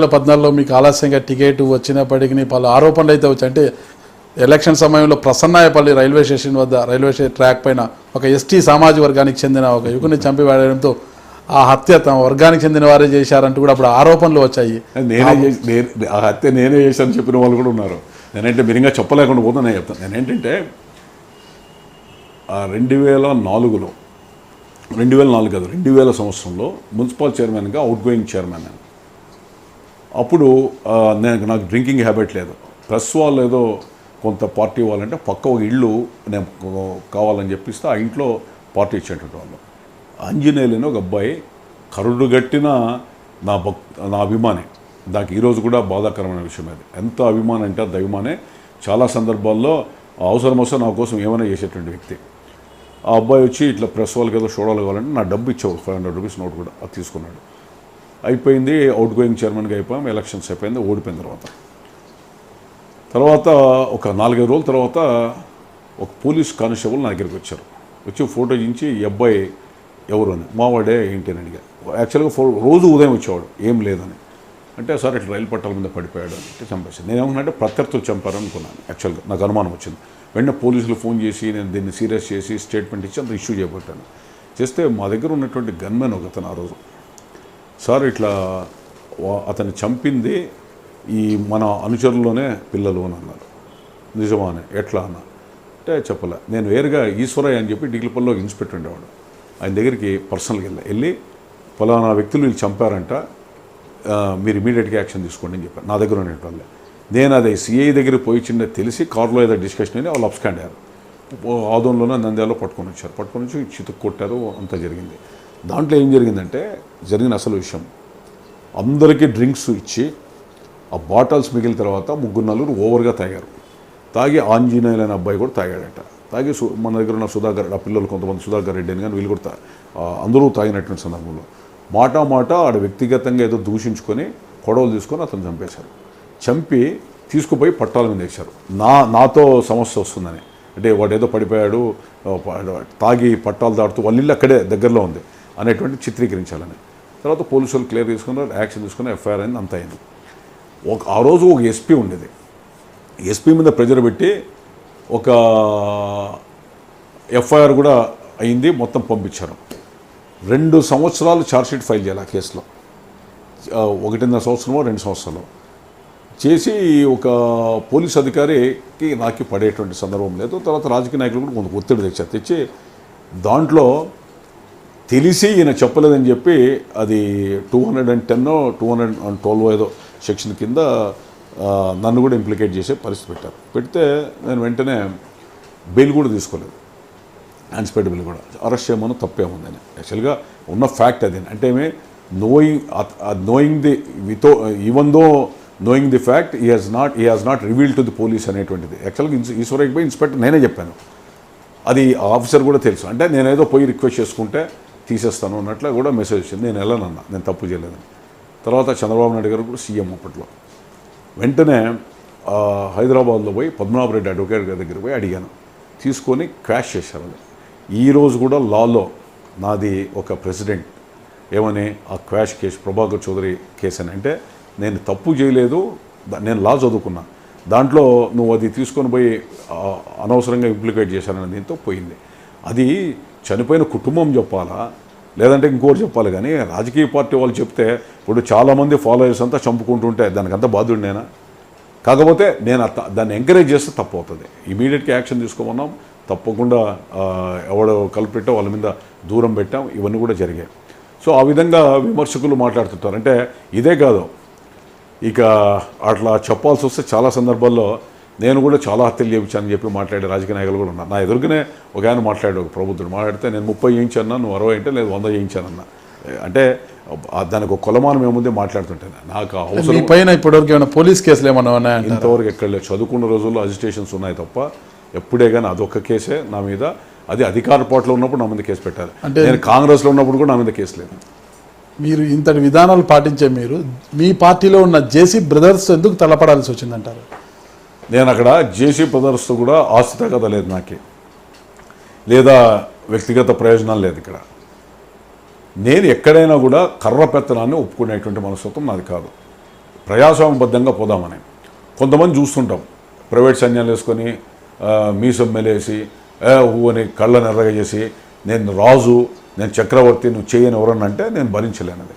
2014లో మీకు ఆలస్యంగా టికెట్ వచ్చినప్పటికీ పలు ఆరోపణలు అయితే వచ్చాయి. అంటే ఎలక్షన్ సమయంలో ప్రసన్నాయపల్లి రైల్వే స్టేషన్ వద్ద రైల్వే ట్రాక్ పైన ఒక ఎస్టీ సామాజిక వర్గానికి చెందిన ఒక యువకుని చంపి వేయడంతో ఆ హత్య తమ వర్గానికి చెందిన వారే చేశారంటూ కూడా అప్పుడు ఆరోపణలు వచ్చాయి. ఆ హత్య నేనే చేశాను చెప్పిన వాళ్ళు కూడా ఉన్నారు. నేనంటే మీరు ఇంకా చెప్పలేకుండా పోతే నేను చెప్తాను. నేనేంటంటే 2004 సంవత్సరంలో మున్సిపల్ చైర్మన్గా అవుట్ గోయింగ్ చైర్మన్ నేను. అప్పుడు నాకు డ్రింకింగ్ హ్యాబిట్ లేదు. ప్రెస్ వాళ్ళు ఏదో కొంత పార్టీ ఇవ్వాలంటే పక్క ఒక ఇల్లు నేను కావాలని చెప్పిస్తే ఆ ఇంట్లో పార్టీ ఇచ్చేటువంటి వాళ్ళు. ఆంజనేయులని ఒక అబ్బాయి కరుడు గట్టిన నా అభిమాని. నాకు ఈరోజు కూడా బాధాకరమైన విషయం అది. ఎంత అభిమానం అంటే అంత అభిమానే. చాలా సందర్భాల్లో అవసరం వస్తే నా కోసం ఏమైనా చేసేటువంటి వ్యక్తి. ఆ అబ్బాయి వచ్చి ఇట్లా ప్రెస్ వాళ్ళకి ఏదో చూడాలి కావాలంటే నా డబ్బు ఇచ్చేవాడు, 500 రూపీస్ నోట్ కూడా అది తీసుకున్నాడు. అయిపోయింది, అవుట్ గోయింగ్ చైర్మన్గా అయిపోయాం. ఎలక్షన్స్ అయిపోయింది, ఓడిపోయిన తర్వాత ఒక 4-5 రోజుల తర్వాత ఒక పోలీస్ కానిస్టేబుల్ నా దగ్గరికి వచ్చారు. వచ్చి ఫోటో దించి ఈ అబ్బాయి ఎవరు అని, మావాడే ఏంటి అని అడిగా. యాక్చువల్గా రోజు ఉదయం వచ్చేవాడు, ఏం లేదని. అంటే సార్ ఇట్లా రైలు పట్టాల మీద పడిపోయాడు అంటే చంపేశాను. నేను ఏమన్నా ప్రత్యర్థులు చంపారనుకున్నాను. యాక్చువల్గా నాకు అనుమానం వచ్చింది. వెంటనే పోలీసులు ఫోన్ చేసి నేను దీన్ని సీరియస్ చేసి స్టేట్మెంట్ ఇచ్చి అంత ఇష్యూ చేయబట్టాను. చేస్తే మా దగ్గర ఉన్నటువంటి గన్మెన్ ఒకతను ఆ రోజు, సార్ ఇట్లా అతన్ని చంపింది ఈ మన అనుచరుల్లోనే పిల్లలు అని అన్నారు. నిజమా అని, ఎట్లా అన్న అంటే చెప్పలే. నేను వేరుగా ఈశ్వరయ్య అని చెప్పి డిగ్లిపల్లో ఇన్స్పెక్టర్ ఉండేవాడు. ఆయన దగ్గరికి పర్సనల్గా వెళ్ళి ఫలానా వ్యక్తులు వీళ్ళు చంపారంట, మీరు ఇమీడియట్గా యాక్షన్ తీసుకోండి అని చెప్పారు. నా దగ్గర ఉండేటోళ్ళే. నేను అది సిఐ దగ్గరికి పోయి చిన్న తెలిసి కారులో ఏదో డిస్కషన్ అని వాళ్ళు అప్స్కాండ్ అయ్యారు. ఆదోన్లోనే నంద్యాలలో పట్టుకొని వచ్చారు. పట్టుకొని వచ్చి చితుకు కొట్టారు, అంతా జరిగింది. దాంట్లో ఏం జరిగిందంటే జరిగిన అసలు విషయం, అందరికీ డ్రింక్స్ ఇచ్చి ఆ బాటిల్స్ మిగిలిన తర్వాత 3-4 ఓవర్గా తాగారు. తాగి ఆంజనేయులు అనే అబ్బాయి కూడా తాగాడట. తాగి మన దగ్గర ఉన్న సుధాకర్, ఆ పిల్లలు కొంతమంది సుధాకర్ రెడ్డి అని కానీ వీళ్ళు కూడా అందరూ తాగినటువంటి సందర్భంలో మాట ఆడ వ్యక్తిగతంగా ఏదో దూషించుకొని గొడవలు తీసుకొని అతను చంపేశారు. చంపి తీసుకుపోయి పట్టాల మీద వేశారు. నాతో సమస్య వస్తుందని, అంటే వాడు ఏదో పడిపోయాడు, తాగి పట్టాలు దాటుతూ వాళ్ళ ఇల్లు అక్కడే దగ్గరలో ఉంది అనేటువంటి చిత్రీకరించాలని. తర్వాత పోలీసులు క్లియర్ తీసుకున్నారు, యాక్షన్ తీసుకుని ఎఫ్ఐఆర్ అయింది, అంత అయింది. ఆ రోజు ఒక ఎస్పీ ఉండేది. ఎస్పీ మీద ప్రెజర్ పెట్టి ఒక ఎఫ్ఐఆర్ కూడా అయింది, మొత్తం పంపించారు. 2 సంవత్సరాలు ఛార్జ్షీట్ ఫైల్ చేయాలి ఆ కేసులో. 1.5 సంవత్సరమో 2 సంవత్సరాలు చేసి ఒక పోలీస్ అధికారికి నాకు పడేటువంటి సందర్భం లేదు. తర్వాత రాజకీయ నాయకులు కూడా కొంత ఒత్తిడి తెచ్చి దాంట్లో తెలిసి ఈయన చెప్పలేదని చెప్పి అది 210 212 ఏదో సెక్షన్ కింద నన్ను కూడా ఇంప్లికేట్ చేసే పరిస్థితి పెట్టారు. పెడితే నేను వెంటనే బెయిల్ కూడా తీసుకోలేదు, అన్స్పెక్టబుల్ బెయిల్ కూడా. అరెస్ట్ చేయమని తప్పేముందని యాక్చువల్గా ఉన్న ఫ్యాక్ట్ అది. అంటే knowing the even though knowing the fact he has not revealed to the police అనేటువంటిది. యాక్చువల్గా ఈశ్వరయ్యకి పోయి ఇన్స్పెక్టర్ నేనే చెప్పాను, అది ఆఫీసర్ కూడా తెలుసు. అంటే నేనేదో పోయి రిక్వెస్ట్ చేసుకుంటే తీసేస్తాను అన్నట్లు కూడా మెసేజ్ వచ్చింది. నేను వెళ్ళనన్నా, నేను తప్పు చేయలేదని. తర్వాత చంద్రబాబు నాయుడు గారు కూడా సీఎం అప్పట్లో. వెంటనే హైదరాబాద్లో పోయి పద్మనాభరెడ్డి అడ్వకేట్ గారి దగ్గర పోయి అడిగాను, తీసుకొని క్వాష్ చేశారు. అది ఈరోజు కూడా లాలో నాది ఒక ప్రెసిడెంట్ ఏమని ఆ quash case Prabhakar Chowdary case అని. అంటే నేను తప్పు చేయలేదు, నేను లా చదువుకున్నా, దాంట్లో నువ్వు అది తీసుకొని పోయి అనవసరంగా ఇంప్లికేట్ చేశానని దీంతో పోయింది. అది చనిపోయిన కుటుంబం చెప్పాలా లేదంటే ఇంకోటి చెప్పాలి. కానీ రాజకీయ పార్టీ వాళ్ళు చెప్తే ఇప్పుడు చాలామంది ఫాలోయర్స్ అంతా చంపుకుంటుంటే దానికంతా బాధ్యుడు నేనా? కాకపోతే నేను దాన్ని ఎంకరేజ్ చేస్తే తప్పు అవుతుంది. ఇమీడియట్గా యాక్షన్ తీసుకోమన్నాం, తప్పకుండా ఎవడో కల్పిట్టో వాళ్ళ మీద దూరం పెట్టాం, ఇవన్నీ కూడా జరిగాయి. సో ఆ విధంగా విమర్శకులు మాట్లాడుతుంటారు. అంటే ఇదే కాదు, ఇక అట్లా చెప్పాల్సి వస్తే చాలా సందర్భాల్లో నేను కూడా చాలా హత్యలు చేయించానని చెప్పి మాట్లాడే రాజకీయ నాయకులు కూడా ఉన్నారు. నా ఎదురుగానే ఒక ఆయన మాట్లాడాడు, ఒక ప్రభుత్వుడు మాట్లాడితే నేను 30 చేయించాను, నువ్వు 60 అంటే లేదు 100 చేయించానన్నా. అంటే దానికి ఒక కొలమానం ఏముంది మాట్లాడుతుంటాను. నాకు అవసరం పైన ఇప్పటివరకు ఏమైనా పోలీస్ కేసులు ఏమన్నా ఉన్నాయా? ఇంతవరకు ఎక్కడ లేదు. చదువుకున్న రోజుల్లో అజిటేషన్స్ ఉన్నాయి తప్ప ఎప్పుడే కానీ అదొక్క కేసే నా మీద. అది అధికార పార్టీలో ఉన్నప్పుడు నా మీద కేసు పెట్టారు. అంటే నేను కాంగ్రెస్లో ఉన్నప్పుడు కూడా నా మీద కేసు లేదు. మీరు ఇంతటి విధానాలు పాటించే మీరు మీ పార్టీలో ఉన్న జేసీ బ్రదర్స్ ఎందుకు తలపడాల్సి వచ్చిందంటారు? నేను అక్కడ జేసీ బ్రదర్స్తో కూడా ఆస్తిత కథ లేదు నాకే, లేదా వ్యక్తిగత ప్రయోజనాలు లేదు. ఇక్కడ నేను ఎక్కడైనా కూడా కర్ర పెత్తనాన్ని ఒప్పుకునేటువంటి మనస్తత్వం నాది కాదు. ప్రజాస్వామ్యబద్ధంగా పోదామని. కొంతమంది చూస్తుంటాం ప్రైవేట్ సైన్యాలు వేసుకొని మీసం మెలేసి అని కళ్ళని ఎర్రగా చేసి నేను రాజు, నేను చక్రవర్తి, నువ్వు చేయని ఎవరన్నా అంటే నేను భరించలేనది.